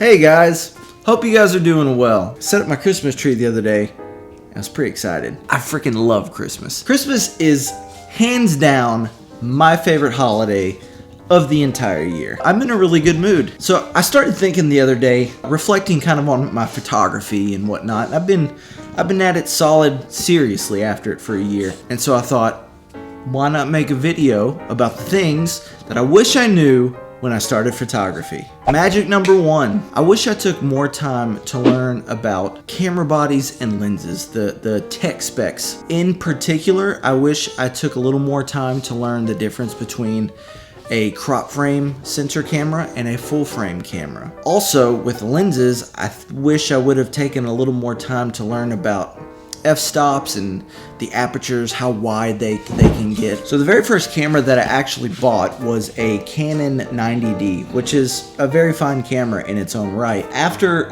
Hey guys, hope you guys are doing well. Set up my Christmas tree the other day. I was pretty excited. I freaking love Christmas. Christmas is hands down my favorite holiday of the entire year. I'm in a really good mood. So I started thinking the other day, reflecting kind of on my photography and whatnot. I've been at it solid seriously after it for a year. And so I thought, why not make a video about the things that I wish I knew when I started photography. Magic number 1. I wish I took more time to learn about camera bodies and lenses, the tech specs. In particular, I wish I took a little more time to learn the difference between a crop frame sensor camera and a full frame camera. Also, with lenses, I wish I would have taken a little more time to learn about f-stops and the apertures, how wide they can get. So the very first camera that I actually bought was a Canon 90D, which is a very fine camera in its own right. After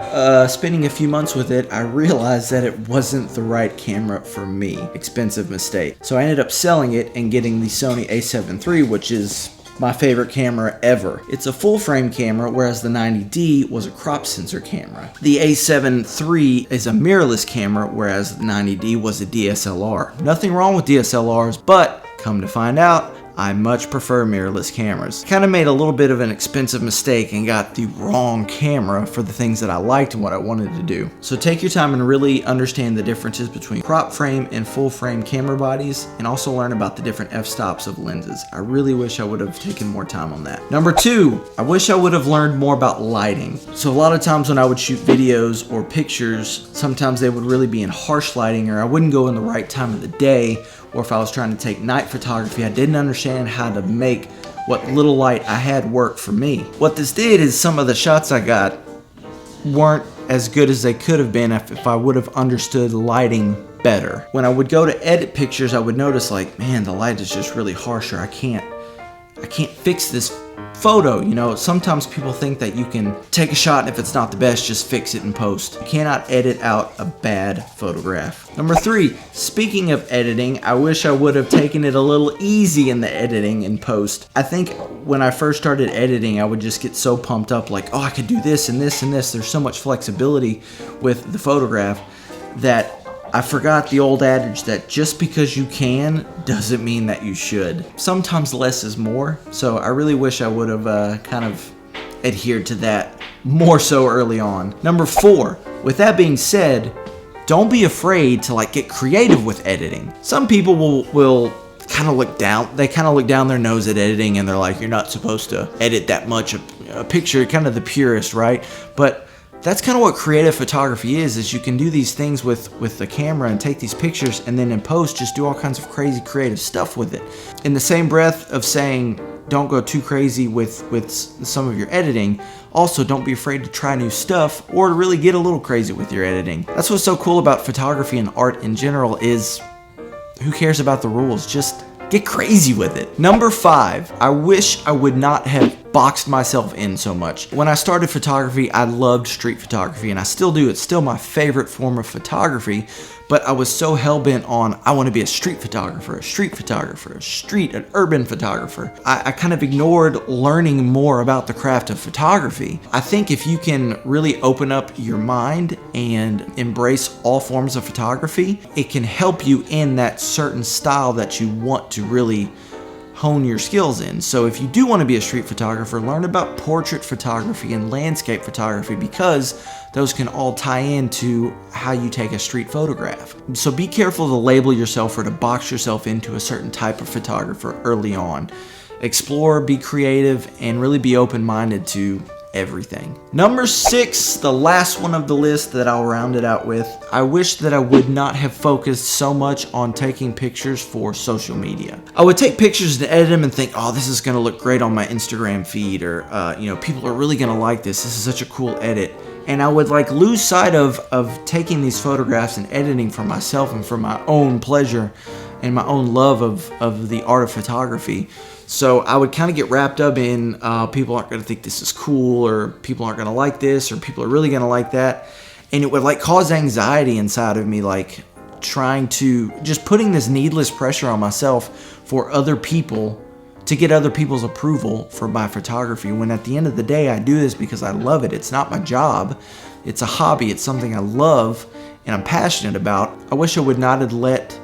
spending a few months with it, I realized that it wasn't the right camera for me. Expensive mistake. So I ended up selling it and getting the Sony a7 III, which is my favorite camera ever. It's a full frame camera, whereas the 90D was a crop sensor camera. The a7 III is a mirrorless camera, whereas the 90D was a DSLR. Nothing wrong with DSLRs, but come to find out, I much prefer mirrorless cameras. Kind of made a little bit of an expensive mistake and got the wrong camera for the things that I liked and what I wanted to do. So take your time and really understand the differences between crop frame and full frame camera bodies, and also learn about the different f-stops of lenses. I really wish I would have taken more time on that. Number 2, I wish I would have learned more about lighting. So a lot of times when I would shoot videos or pictures, sometimes they would really be in harsh lighting, or I wouldn't go in the right time of the day, or if I was trying to take night photography, I didn't understand how to make what little light I had work for me. What this did is some of the shots I got weren't as good as they could have been if I would have understood lighting better. When I would go to edit pictures, I would notice like, man, the light is just really harsh, or I can't fix this photo. You know, sometimes people think that you can take a shot and if it's not the best, just fix it in post. You cannot edit out a bad photograph. Number 3, speaking of editing, I wish I would have taken it a little easy in the editing in post. I think when I first started editing, I would just get so pumped up like, oh, I could do this and this and this. There's so much flexibility with the photograph that I forgot the old adage that just because you can doesn't mean that you should. Sometimes less is more, so I really wish I would have kind of adhered to that more so early on. Number 4, with that being said, don't be afraid to like get creative with editing. Some people will kind of look down, they kind of look down their nose at editing and they're like, you're not supposed to edit that much a picture, kind of the purist, right? But that's kind of what creative photography is you can do these things with the camera and take these pictures and then in post just do all kinds of crazy creative stuff with it. In the same breath of saying don't go too crazy with some of your editing, also don't be afraid to try new stuff or to really get a little crazy with your editing. That's what's so cool about photography and art in general is who cares about the rules? Just get crazy with it. Number 5, I wish I would not have boxed myself in so much. When I started photography, I loved street photography, and I still do. It's still my favorite form of photography, but I was so hell-bent on, I want to be a street photographer, an urban photographer. I kind of ignored learning more about the craft of photography. I think if you can really open up your mind and embrace all forms of photography, it can help you in that certain style that you want to really hone your skills in. So if you do want to be a street photographer, learn about portrait photography and landscape photography, because those can all tie into how you take a street photograph. So be careful to label yourself or to box yourself into a certain type of photographer early on. Explore, be creative, and really be open-minded to everything. Number 6, the last one of the list that I'll round it out with. I wish that I would not have focused so much on taking pictures for social media. I would take pictures and edit them and think, oh, this is gonna look great on my Instagram feed, or people are really gonna like this. This is such a cool edit. And I would like lose sight of taking these photographs and editing for myself and for my own pleasure and my own love of the art of photography. So I would kind of get wrapped up in people aren't going to think this is cool, or people aren't going to like this, or people are really going to like that. And it would like cause anxiety inside of me, like trying to just putting this needless pressure on myself for other people to get other people's approval for my photography, when at the end of the day, I do this because I love it. It's not my job. It's a hobby. It's something I love and I'm passionate about. I wish I would not have let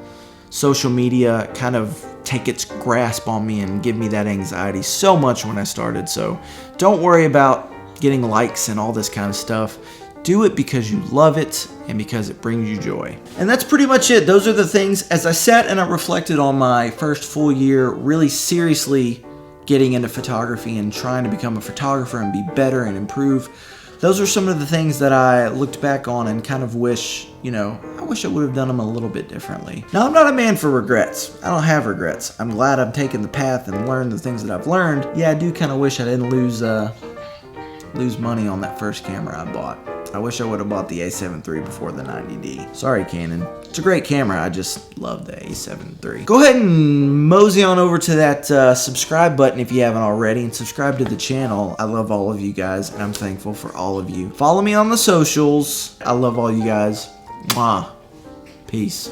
social media kind of take its grasp on me and give me that anxiety so much when I started. So don't worry about getting likes and all this kind of stuff. Do it because you love it and because it brings you joy. And that's pretty much it. Those are the things. As I sat and I reflected on my first full year, really seriously getting into photography and trying to become a photographer and be better and improve, those are some of the things that I looked back on and kind of wish, I wish I would have done them a little bit differently. Now, I'm not a man for regrets. I don't have regrets. I'm glad I've taken the path and learned the things that I've learned. Yeah, I do kind of wish I didn't lose money on that first camera I bought. I wish I would have bought the A7 III before the 90D. Sorry, Canon. It's a great camera. I just love the A7 III. Go ahead and mosey on over to that subscribe button if you haven't already, and subscribe to the channel. I love all of you guys, and I'm thankful for all of you. Follow me on the socials. I love all you guys. Mwah. Peace.